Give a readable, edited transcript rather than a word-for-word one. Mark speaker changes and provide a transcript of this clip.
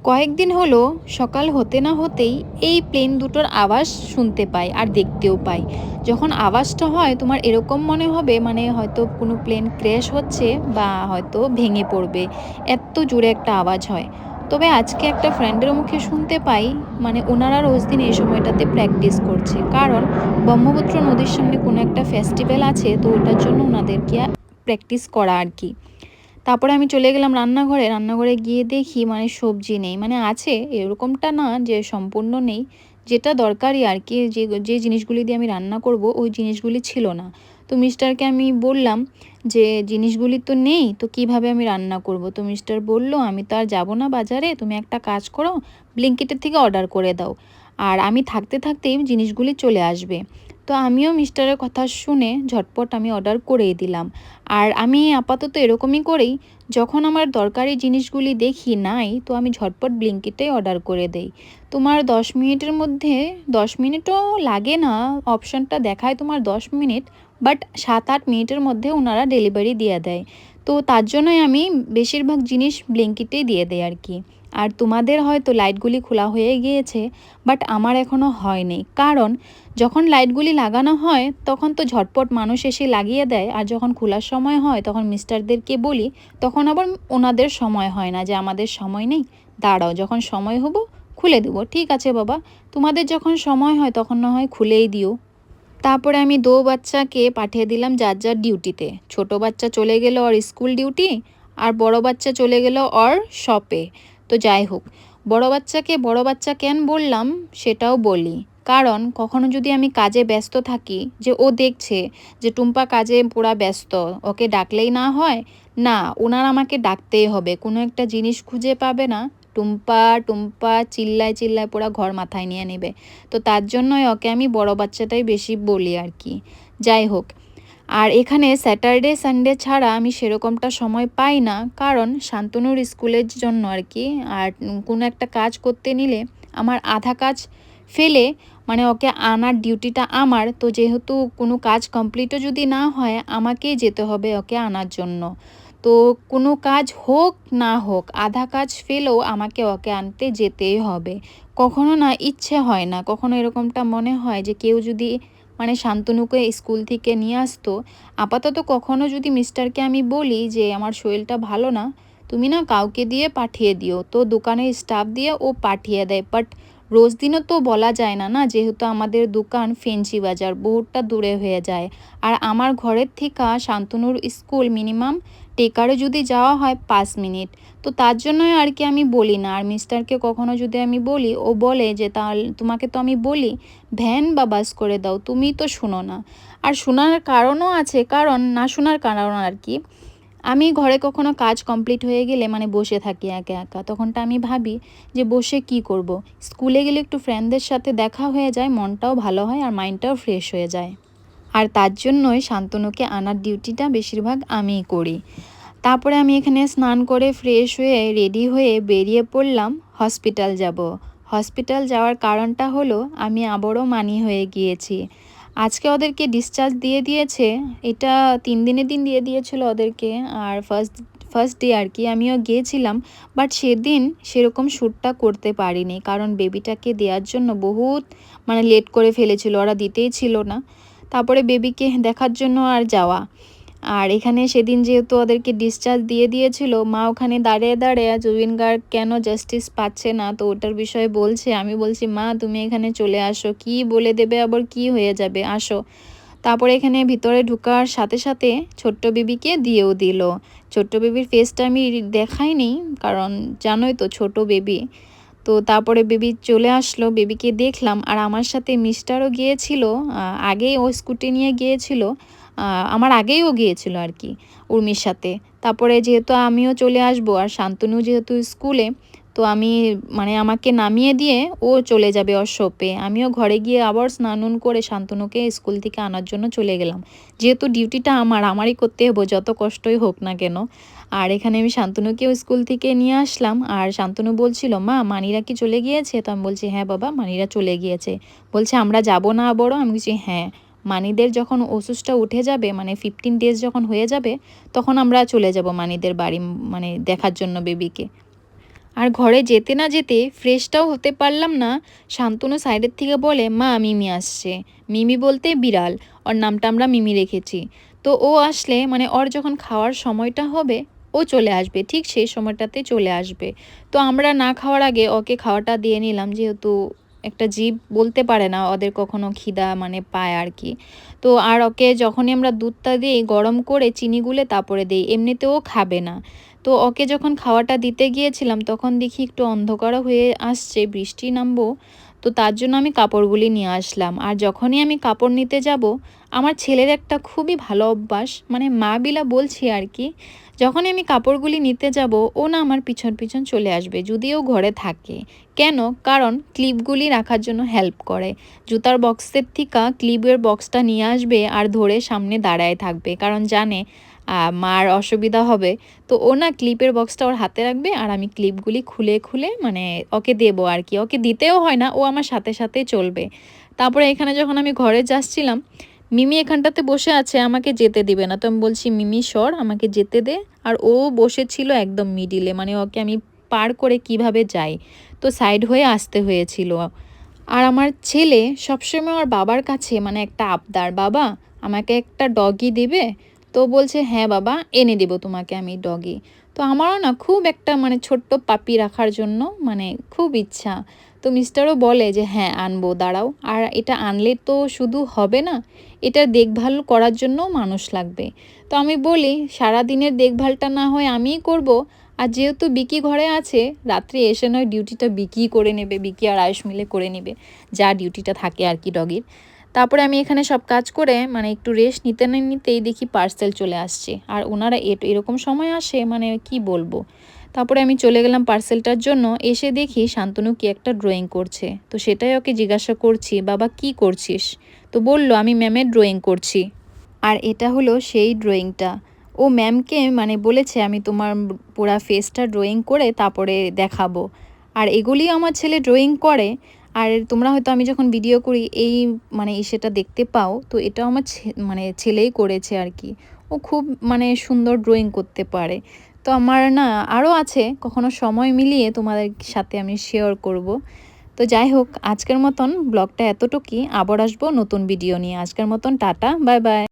Speaker 1: কয়েকদিন হলো সকাল হতে না হতেই এই প্লেন দুটোর আওয়াজ শুনতে পাই আর দেখতেও পাই। যখন আওয়াজটা হয় তোমার এরকম মনে হবে মানে হয়তো কোনো প্লেন ক্র্যাশ হচ্ছে বা হয়তো ভেঙে পড়বে। এত জোরে একটা আওয়াজ হয়। তবে আজকে একটা ফ্রেন্ডের মুখে শুনতে পাই মানে ওনারা রোজ দিন এই সময়টাতে প্র্যাকটিস করছে। কারণ ব্রহ্মপুত্র নদীর সামনে কোনো একটা ফেস্টিভ্যাল আছে, তো ওটার জন্য ওনাদেরকে প্র্যাকটিস করা আর কি। তারপরে আমি চলে গেলাম রান্নাঘরে। রান্নাঘরে গিয়ে দেখি মানে সবজি নেই। মানে আছে এরকমটা না যে সম্পূর্ণ নেই। যেটা দরকারি আরকি যে জিনিসগুলি দিয়ে আমি রান্না করব ওই জিনিসগুলি ছিল না। তো মিস্টারকে আমি বললাম যে, "জিনিসগুলি তো নেই, তো কিভাবে আমি রান্না করব?" তো মিস্টার বলল, "আমি তো আর যাব না বাজারে। তুমি একটা কাজ করো, ব্লিঙ্কিট এর থেকে অর্ডার করে দাও। আর আমি থাকতে থাকতেই জিনিসগুলি চলে আসবে।" তো আমিও মিস্টারের কথা শুনে ঝটপট আমি অর্ডার করেই দিলাম। আর আমি আপাতত এরকমই করি, যখন আমার দরকারি জিনিসগুলি দেখি নাই, তো আমি ঝটপট ব্লিঙ্কিটেই অর্ডার করে দেই। তোমার ১০ মিনিটের মধ্যে ১০ মিনিটও লাগে না, অপশনটা দেখায় তোমার ১০ মিনিট, বাট ৭-৮ মিনিটের মধ্যে ওনারা ডেলিভারি দিয়ে দেয়। তো তার জন্যই আমি বেশিরভাগ জিনিস ব্লিঙ্কিটেই দিয়ে দেই আরকি। আর তোমাদের হয়তো লাইটগুলি খোলা হয়ে গিয়েছে, বাট আমার এখনও হয়নি। কারণ যখন লাইটগুলি লাগানো হয় তখন তো ঝটপট মানুষ এসে লাগিয়ে দেয়, আর যখন খোলার সময় হয় তখন মিস্টারদেরকে বলি, তখন আবার ওনাদের সময় হয় না যে আমাদের সময় নেই, দাঁড়াও যখন সময় হবো খুলে দেবো। ঠিক আছে বাবা, তোমাদের যখন সময় হয় তখন না হয় খুলেই দিও। তারপরে আমি বাচ্চাকে পাঠিয়ে দিলাম যার যার ডিউটিতে। ছোট বাচ্চা চলে গেল ওর স্কুল ডিউটি, আর বড় বাচ্চা চলে গেল ওর শপে। তো যাই হোক, বড় বাচ্চা কেন বললাম সেটাও বলি। কারণ কখনো যদি আমি কাজে ব্যস্ত থাকি, যে ও দেখছে যে টুম্পা কাজে পুরা ব্যস্ত, ওকে ডাকলেই না হয়, না ওনার আমাকে ডাকতেই হবে, কোনো একটা জিনিস খুঁজে পাবে না, টুম্পা টুম্পা চিল্লায় চিল্লায় পুরা ঘর মাথায় নিয়ে নেবে। তো তার জন্যই ওকে আমি বড় বাচ্চাটাই বেশি বলি আর কি। যাই হোক, আর এখানে স্যাটারডে সানডে ছাড়া আমি সেরকমটা সময় পাই না, কারণ শান্তনুর স্কুলের জন্য আর কি। আর কোনো একটা কাজ করতে নিলে আমার আধা কাজ ফেলে মানে ওকে আনার ডিউটিটা আমার, তো যেহেতু কোনো কাজ কমপ্লিটও যদি না হয় আমাকেই যেতে হবে ওকে আনার জন্য। তো কোনো কাজ হোক না হোক আধা কাজ ফেলেও আমাকে ওকে আনতে যেতেই হবে। কখনো না ইচ্ছে হয় না, কখনো এরকমটা মনে হয় যে কেউ যদি মানে শান্তনুকে স্কুল থেকে নিয়ে আসতো। আপাতত কখনো যদি মিস্টারকে আমি বলি যে আমার শরীরটা ভালো না, তুমি না কাউকে দিয়ে পাঠিয়ে দিও, তো দোকানের স্টাফ দিয়ে ও পাঠিয়ে দেয়। বাট রোজ দিনও তো বলা যায় না, না যেহেতু আমাদের দোকান ফেঞ্চি বাজার বহুতটা দূরে হয়ে যায়। আর আমার ঘরের থেকে শান্তনুর স্কুল মিনিমাম টেকারে যদি যাওয়া হয় ৫ মিনিট। তো তার জন্যই আর কি আমি বলি না। আর মিস্টারকে কখনো যদি আমি বলি, ও বলে যে তাহলে তোমাকে তো আমি বলি ভ্যান বা বাস করে দাও, তুমি তো শোনো না। আর শোনার কারণও আছে, কারণ না শোনার কারণ আর কি, আমি ঘরে কখনো কাজ কমপ্লিট হয়ে গেলে মানে বসে থাকি একা একা, তখনটা আমি ভাবি যে বসে কি করব। স্কুলে গেলে একটু ফ্রেন্ডদের সাথে দেখা হয়ে যায়, মনটাও ভালো হয় আর মাইন্ডটাও ফ্রেশ হয়ে যায়। আর তার জন্যই শান্তনুকে আনার ডিউটিটা বেশিরভাগ আমিই করি। তারপরে আমি এখানে স্নান করে ফ্রেশ হয়ে রেডি হয়ে বেরিয়ে পড়লাম হসপিটাল যাব। হসপিটাল যাওয়ার কারণটা হলো আমি আবারও মানি হয়ে গিয়েছি। আজকে ওদেরকে ডিসচার্জ দিয়ে দিয়েছে। এটা ৩ দিনের দিন দিয়ে দিয়েছিল ওদেরকে। আর ফার্স্ট ডে আর কি আমিও গিয়েছিলাম। বাট সেদিন সেরকম শ্যুটটা করতে পারিনি, কারণ বেবিটাকে দেওয়ার জন্য বহুত মানে লেট করে ফেলেছিল, ওরা দিতেই ছিল না। তারপরে বেবিকে দেখার জন্য আর যাওয়া। আর এখানে সেদিন যেহেতু ওদেরকে ডিসচার্জ দিয়ে দিয়েছিল, মা ওখানে দাঁড়িয়ে দাঁড়িয়ে জুবিন গার্গ কেন জাস্টিস পাচ্ছে না তো ওটার বিষয়ে বলছে। আমি বলছি, মা তুমি এখানে চলে আসো, কি বলে দেবে আবার কি হয়ে যাবে, আসো। তারপরে এখানে ভিতরে ঢোকার সাথে সাথে ছোট্ট বেবিকে দিয়েও দিল। ছোট্ট বেবির ফেসটা আমি দেখাইনি, কারণ জানোই তো ছোট বেবি। তো তারপরে বেবি চলে আসলো, বেবিকে দেখলাম। আর আমার সাথে মিস্টারও গিয়েছিল। আগেই ও স্কুটি নিয়ে গিয়েছিল, আমার আগেই ও গিয়েছিল আর কি উর্মির সাথে। তারপরে যেহেতু আমিও চলে আসবো আর শান্তনু যেহেতু স্কুলে, তো আমি মানে আমাকে নামিয়ে দিয়ে ও চলে যাবে ওর শপে। আমিও ঘরে গিয়ে আবার স্নান করে শান্তনুকে স্কুল থেকে আনার জন্য চলে গেলাম। যেহেতু ডিউটিটা আমারই করতে হবে যত কষ্টই হোক না কেন। আর এখানে আমি শান্তনুকেও স্কুল থেকে নিয়ে আসলাম। আর শান্তনু বলছিল, মা মানিরা কি চলে গিয়েছে? তো আমি বলছি, হ্যাঁ বাবা মানিরা চলে গিয়েছে। বলছে আমরা যাব না বড়? আমি বলছি হ্যাঁ, মানিদের যখন ওষুধটা উঠে যাবে মানে 15 ডেজ যখন হয়ে যাবে তখন আমরা চলে যাব মানিদের বাড়ি মানে দেখার জন্য বেবিকে। আর ঘরে যেতে না যেতে ফ্রেশটাও হতে পারলাম না, শান্তনু সাইডের থেকে বলে, মা মিমি আসছে। মিমি বলতে বিড়াল, ওর নামটা আমরা মিমি রেখেছি। তো ও আসলে মানে ওর যখন খাওয়ার সময়টা হবে ও চলে আসবে, ঠিক সেই সময়টাতে চলে আসবে। তো আমরা না খাওয়ার আগে ওকে খাওয়াটা দিয়ে নিলাম, যেহেতু একটা জীব বলতে পারে না ওদের কখনো খিদা মানে পায় আর কি। তো আর ওকে যখনই আমরা দুধটা দিই গরম করে চিনি গুলে তারপরে দিই, এমনিতেও খাবে না। তো ওকে যখন খাওয়াটা দিতে গিয়েছিলাম তখন দেখি একটু অন্ধকারও হয়ে আসছে, বৃষ্টি নামবো। তো তার জন্য আমি কাপড়গুলি নিয়ে আসলাম। আর যখনই আমি কাপড় নিতে যাব, আমার ছেলের একটা খুবই ভালো অভ্যাস, মানে মা বিলা বলছি আর কি, যখনই আমি কাপড়গুলি নিতে যাব ও না আমার পিছন পিছন চলে আসবে যদিও ঘরে থাকে। কেন? কারণ ক্লিপগুলি রাখার জন্য হেল্প করে। জুতার বক্সের থেকে ক্লিপের বক্সটা নিয়ে আসবে আর ধরে সামনে দাঁড়ায় থাকবে, কারণ জানে মার অসুবিধা হবে। তো ও না ক্লিপের বক্সটা ওর হাতে রাখবে আর আমি ক্লিপগুলি খুলে খুলে মানে ওকে দেবো আর কি, ওকে দিতেও হয় না, ও আমার সাথে সাথে চলবে। তারপরে এখানে যখন আমি ঘরে যাচ্ছিলাম, মিমি এখানটাতে বসে আছে, আমাকে যেতে দিবে না। তো আমি বলছি, মিমি সর, আমাকে যেতে দে। আর ও বসেছিল একদম মিডিলে, মানে ওকে আমি পার করে কিভাবে যাই, তো সাইড হয়ে আসতে হয়েছিল। আর আমার ছেলে সবসময় ওর বাবার কাছে মানে একটা আবদার, বাবা আমাকে একটা ডগি দেবে? তো বলছে, হ্যাঁ বাবা এনে দেব তোমাকে আমি ডগি। তো আমারও না খুব একটা মানে ছোট্ট পাপি রাখার জন্য মানে খুব ইচ্ছা। তো মিস্টারও বলে যে হ্যাঁ আনবো, দাঁড়াও। আর এটা আনলে তো শুধু হবে না, এটা দেখভাল করার জন্য মানুষ লাগবে। তো আমি বলি, সারা দিনের দেখভালটা না হয় আমিই করব। আর যেহেতু বিকি ঘরে আছে, রাত্রে এসে নয় ডিউটিটা বিকি করে নেবে, বিকি আর আয়ুষ মিলে করে নেবে যা ডিউটিটা থাকে আর কি ডগির। তারপরে আমি এখানে সব কাজ করে মানে একটু রেস্ট নিতে না নিতেই দেখি পার্সেল চলে আসছে। আর ওনারা এরকম সময় আসে মানে কি বলবো। তারপরে আমি চলে গেলাম পার্সেলটার জন্য, এসে দেখি শান্তনু কি একটা ড্রয়িং করছে। তো সেটাই ওকে জিজ্ঞাসা করছি, বাবা কি করছিস? তো বলল, আমি ম্যামের ড্রয়িং করছি। আর এটা হলো সেই ড্রয়িংটা। ও ম্যামকে মানে বলেছে আমি তোমার পুরা ফেসটা ড্রয়িং করে তারপরে দেখাবো। আর এগুলি আমার ছেলে ড্রয়িং করে। আর তোমরা হয়তো আমি যখন ভিডিও করি এই মানে সেটা দেখতে পাও, তো এটাও আমার মানে ছেলেই করেছে আর কি। ও খুব মানে সুন্দর ড্রয়িং করতে পারে। তো আমার না আরও আছে, কখনো সময় মিলিয়ে তোমাদের সাথে আমি শেয়ার করব। তো যাই হোক, আজকের মতন ব্লগটা এতটুকুই, আবার আসবো নতুন ভিডিও নিয়ে। আজকের মতন টাটা, বাই বাই।